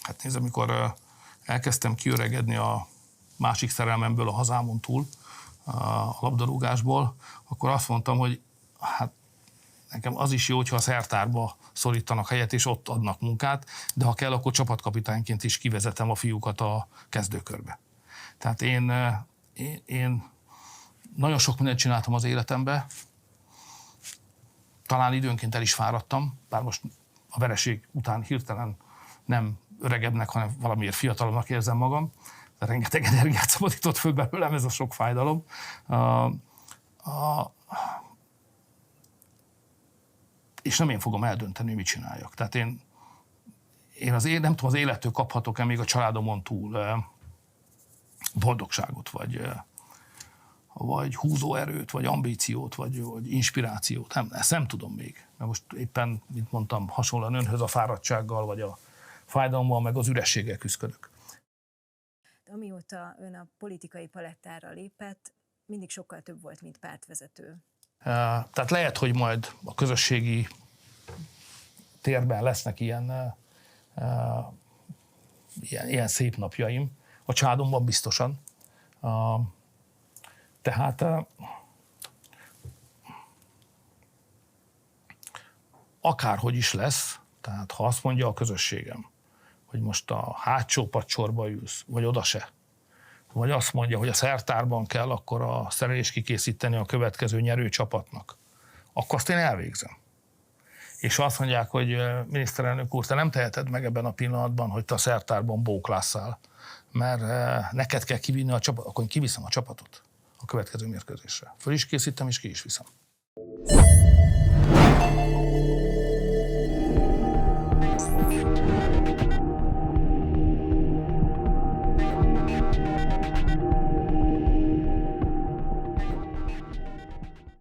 Hát nézd, amikor elkezdtem kiöregedni a másik szerelmemből, a hazámon túl, a labdarúgásból, akkor azt mondtam, hogy hát nekem az is jó, hogyha a szertárba szorítanak helyet, és ott adnak munkát, de ha kell, akkor csapatkapitányként is kivezetem a fiúkat a kezdőkörbe. Tehát én nagyon sok mindent csináltam az életemben, talán időnként el is fáradtam, bár most a vereség után hirtelen nem öregebbnek, hanem valamiért fiatalabbnak érzem magam, de rengeteg energiát szabadított föl belőlem ez a sok fájdalom. És nem én fogom eldönteni, hogy mit csináljak. Tehát én nem tudom, az élettől kaphatok-e még a családomon túl boldogságot, vagy húzóerőt, vagy ambíciót, vagy inspirációt. Ezt nem tudom még. Mert most éppen, mint mondtam, hasonlóan önhöz a fáradtsággal, vagy a fájdalommal, meg az ürességgel küzdök. Amióta ön a politikai palettára lépett, mindig sokkal több volt, mint pártvezető. Tehát lehet, hogy majd a közösségi térben lesznek ilyen szép napjaim. A családomban biztosan. Tehát akárhogy is lesz, tehát ha azt mondja a közösségem, hogy most a hátsó padsorba ülsz, vagy oda se, vagy azt mondja, hogy a szertárban kell akkor a szerelést kikészíteni a következő nyerő csapatnak, akkor azt én elvégzem. És azt mondják, hogy miniszterelnök úr, te nem teheted meg ebben a pillanatban, hogy te a szertárban bóklásszál, mert neked kell kivinni a csapatot, akkor én kiviszem a csapatot a következő mérkőzésre. Föl is készítem, és ki is viszem.